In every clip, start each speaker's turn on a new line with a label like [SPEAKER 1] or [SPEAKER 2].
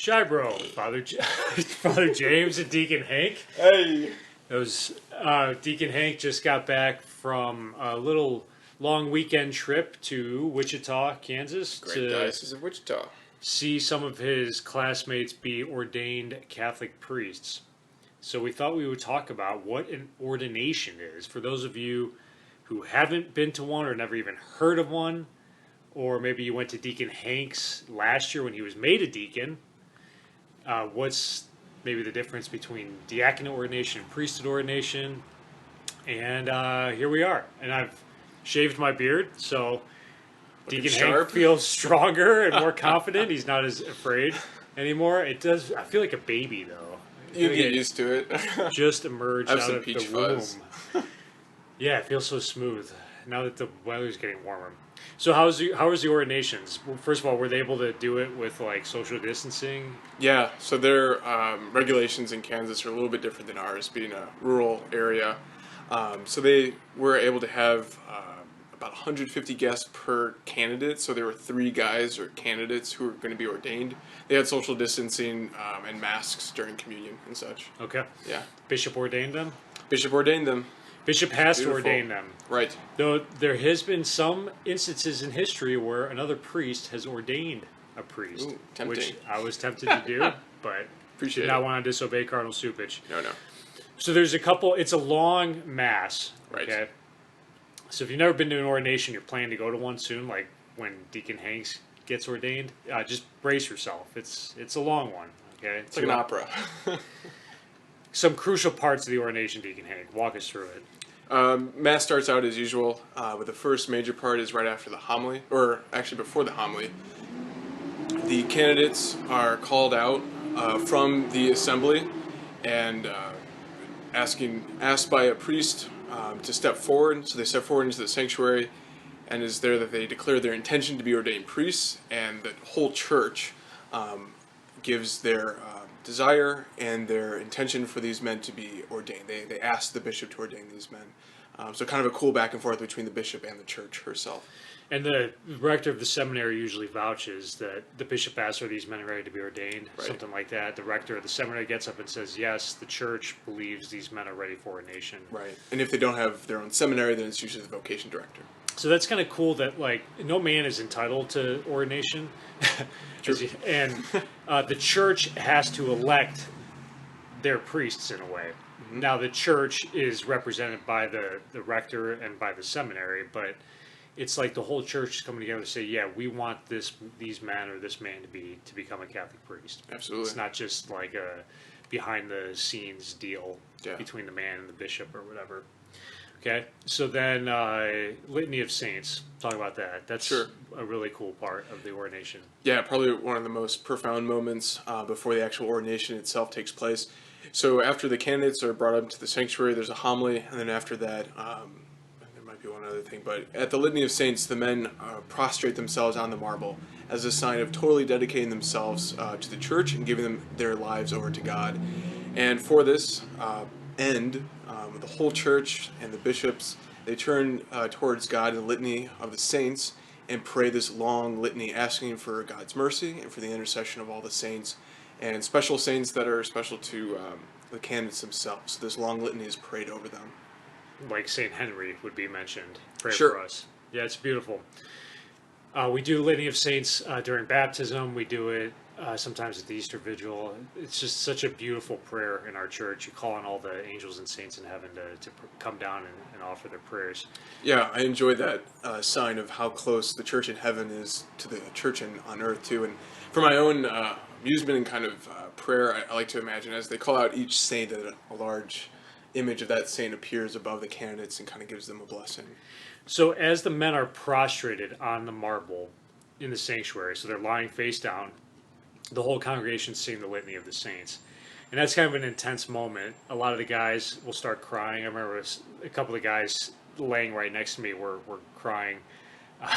[SPEAKER 1] Shybro, Father James and Deacon Hank.
[SPEAKER 2] Hey.
[SPEAKER 1] Those Deacon Hank just got back from a little long weekend trip to Wichita, Kansas,
[SPEAKER 2] Great Diocese of Wichita.
[SPEAKER 1] see some of his classmates be ordained Catholic priests. So we thought we would talk about what an ordination is for those of you who haven't been to one or never even heard of one, or maybe you went to Deacon Hank's last year when he was made a deacon. What's maybe the difference between diaconate ordination and priesthood ordination? And here we are. And I've shaved my beard, so Deacon Hank feels stronger and more confident. He's not as afraid anymore. It does. I feel like a baby though.
[SPEAKER 2] You get used to it.
[SPEAKER 1] Just emerged out of the
[SPEAKER 2] fuzz.
[SPEAKER 1] womb. Yeah, it feels so smooth now that the weather's getting warmer. So how was the ordinations? First of all, were they able to do it with like social distancing?
[SPEAKER 2] Yeah, so their regulations in Kansas are a little bit different than ours, being a rural area. So they were able to have about 150 guests per candidate. So there were 3 guys or candidates who were going to be ordained. They had social distancing and masks during communion and such.
[SPEAKER 1] Okay.
[SPEAKER 2] Yeah.
[SPEAKER 1] Bishop ordained them?
[SPEAKER 2] Bishop ordained them.
[SPEAKER 1] Bishop has to ordain them.
[SPEAKER 2] Right.
[SPEAKER 1] Though there has been some instances in history where another priest has ordained a priest.
[SPEAKER 2] Ooh, tempting.
[SPEAKER 1] Which I was tempted to do, but
[SPEAKER 2] Appreciate
[SPEAKER 1] did not
[SPEAKER 2] it.
[SPEAKER 1] want to disobey Cardinal Supich.
[SPEAKER 2] No.
[SPEAKER 1] So there's a couple, it's a long mass.
[SPEAKER 2] Right.
[SPEAKER 1] Okay. So if you've never been to an ordination, you're planning to go to one soon, like when Deacon Hanks gets ordained, just brace yourself. It's a long one. Okay.
[SPEAKER 2] It's like an opera.
[SPEAKER 1] Some crucial parts of the ordination, Deacon Hank. Walk us through it.
[SPEAKER 2] Mass starts out as usual, with the first major part is right after the homily, or actually before the homily. The candidates are called out from the assembly and asked by a priest to step forward. So they step forward into the sanctuary, and it's there that they declare their intention to be ordained priests, and the whole church gives their desire and their intention for these men to be ordained. They ask the bishop to ordain these men. So kind of a cool back and forth between the bishop and the church herself.
[SPEAKER 1] And the rector of the seminary usually vouches that the bishop asks, are these men ready to be ordained?
[SPEAKER 2] Right.
[SPEAKER 1] Something like that. The rector of the seminary gets up and says, yes, the church believes these men are ready for ordination.
[SPEAKER 2] Right. And if they don't have their own seminary, then it's usually the vocation director.
[SPEAKER 1] So that's kind of cool that, like, no man is entitled to ordination.
[SPEAKER 2] True.
[SPEAKER 1] And the church has to elect their priests in a way. Mm-hmm. Now, the church is represented by the rector and by the seminary, but it's like the whole church is coming together to say, yeah, we want these men or this man to become a Catholic priest.
[SPEAKER 2] Absolutely.
[SPEAKER 1] It's not just like a behind-the-scenes deal between the man and the bishop or whatever. Okay, so then Litany of Saints, talk about that. That's
[SPEAKER 2] Sure.
[SPEAKER 1] a really cool part of the ordination.
[SPEAKER 2] Yeah, probably one of the most profound moments before the actual ordination itself takes place. So after the candidates are brought up to the sanctuary, there's a homily, and then after that, there might be one other thing, but at the Litany of Saints, the men prostrate themselves on the marble as a sign of totally dedicating themselves to the church and giving them their lives over to God. And for this end, the whole church and the bishops, they turn towards God in the Litany of the Saints and pray this long litany asking for God's mercy and for the intercession of all the saints and special saints that are special to the candidates themselves. So this long litany is prayed over them.
[SPEAKER 1] Like St. Henry would be mentioned. Pray
[SPEAKER 2] Sure.
[SPEAKER 1] for us. Yeah, it's beautiful. We do Litany of Saints during baptism. We do it sometimes at the Easter Vigil. It's just such a beautiful prayer in our church. You call on all the angels and saints in heaven to come down and offer their prayers.
[SPEAKER 2] Yeah, I enjoy that sign of how close the church in heaven is to the church on earth too. And for my own amusement and kind of prayer, I like to imagine as they call out each saint, that a large image of that saint appears above the candidates and kind of gives them a blessing.
[SPEAKER 1] So as the men are prostrated on the marble in the sanctuary, so they're lying face down, the whole congregation sing the Litany of the Saints. And that's kind of an intense moment. A lot of the guys will start crying. I remember a couple of guys laying right next to me were crying.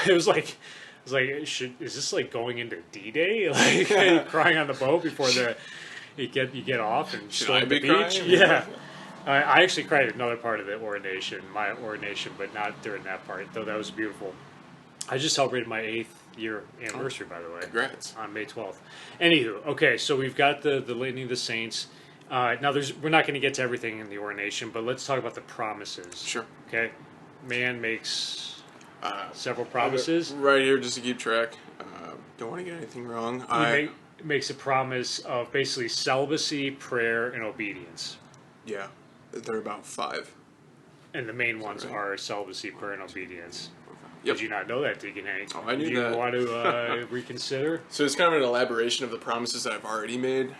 [SPEAKER 1] It was like, is this like going into D-Day? Like crying on the boat before you get off and storm the beach?
[SPEAKER 2] Crying?
[SPEAKER 1] Yeah. I actually cried at another part of the ordination, my ordination, but not during that part, though that was beautiful. I just celebrated my 8th year anniversary, by the way.
[SPEAKER 2] Congrats.
[SPEAKER 1] On May 12th. Anywho, okay, so we've got the Litany of the Saints. Now, we're not going to get to everything in the ordination, but let's talk about the promises.
[SPEAKER 2] Sure.
[SPEAKER 1] Okay? Man makes several promises.
[SPEAKER 2] Right here, just to keep track. Don't want to get anything wrong.
[SPEAKER 1] Makes a promise of basically celibacy, prayer, and obedience.
[SPEAKER 2] Yeah, they're about 5.
[SPEAKER 1] And the main ones
[SPEAKER 2] right?
[SPEAKER 1] are celibacy, prayer, and obedience.
[SPEAKER 2] Yep.
[SPEAKER 1] Did you not know that, Deacon Hank?
[SPEAKER 2] Oh, I knew
[SPEAKER 1] Do you
[SPEAKER 2] that.
[SPEAKER 1] want to reconsider?
[SPEAKER 2] So it's kind of an elaboration of the promises that I've already made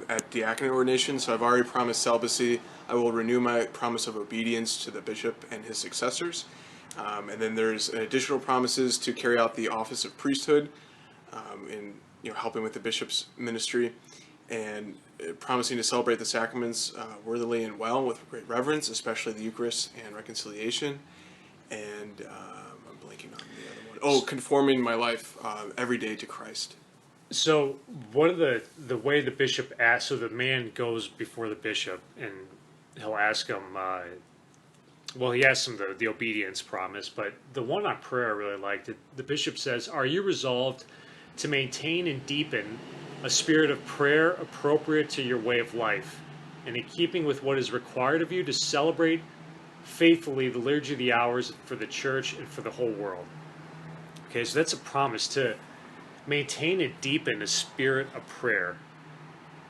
[SPEAKER 2] at diaconate ordination. So I've already promised celibacy. I will renew my promise of obedience to the bishop and his successors. And then there's additional promises to carry out the office of priesthood in helping with the bishop's ministry, and promising to celebrate the sacraments worthily and well with great reverence, especially the Eucharist and reconciliation. And I'm blanking on the other one. Oh, conforming my life every day to Christ.
[SPEAKER 1] So, what are the way the bishop asks? So the man goes before the bishop, and he'll ask him. Well, he asks him the obedience promise, but the one on prayer I really liked. The bishop says, "Are you resolved to maintain and deepen a spirit of prayer appropriate to your way of life, and in keeping with what is required of you to celebrate faithfully the liturgy of the hours for the church and for the whole world?" Okay, so that's a promise to maintain and deepen a spirit of prayer.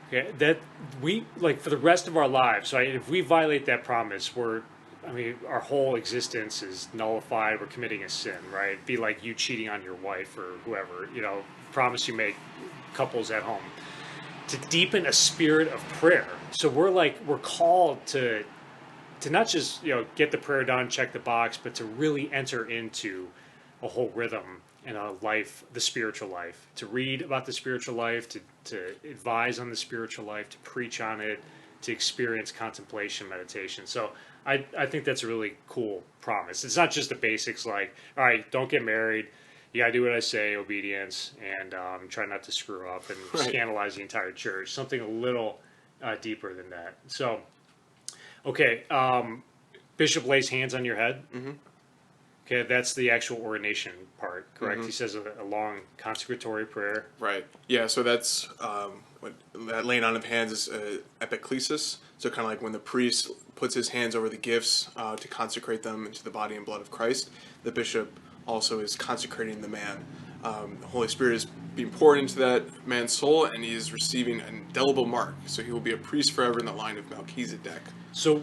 [SPEAKER 1] Okay, that we like for the rest of our lives. Right? If we violate that promise, our whole existence is nullified. We're committing a sin, right? It'd be like you cheating on your wife or whoever. Promise you make couples at home to deepen a spirit of prayer. So we're called to not just get the prayer done, check the box, but to really enter into a whole rhythm and a life, the spiritual life, to read about the spiritual life, to advise on the spiritual life, to preach on it, to experience contemplation, meditation. So I think that's a really cool promise. It's not just the basics like, all right, don't get married, you gotta do what I say, obedience, and try not to screw up and scandalize the entire church. Something a little deeper than that. So, okay, bishop lays hands on your head.
[SPEAKER 2] Mm-hmm.
[SPEAKER 1] Okay, that's the actual ordination part, correct?
[SPEAKER 2] Mm-hmm.
[SPEAKER 1] He says a long consecratory prayer.
[SPEAKER 2] Right. Yeah. So that's what that laying on of hands is epiclesis. So kind of like when the priest puts his hands over the gifts to consecrate them into the body and blood of Christ, the bishop also is consecrating the man. The Holy Spirit is being poured into that man's soul, and he is receiving an indelible mark. So he will be a priest forever in the line of Melchizedek.
[SPEAKER 1] So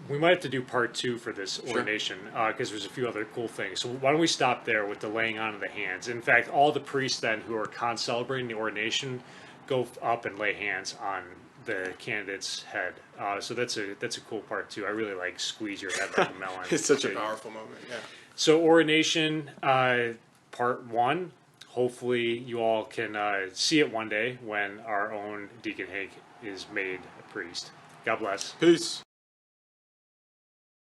[SPEAKER 1] we might have to do part 2 for this ordination because there's a few other cool things. So why don't we stop there with the laying on of the hands? In fact, all the priests then who are celebrating the ordination go up and lay hands on the candidate's head. So that's a cool part too. I really like squeeze your head like a melon.
[SPEAKER 2] It's such a powerful moment. Yeah.
[SPEAKER 1] So ordination part 1. Hopefully you all can see it one day when our own Deacon Hank is made a priest. God bless.
[SPEAKER 2] Peace.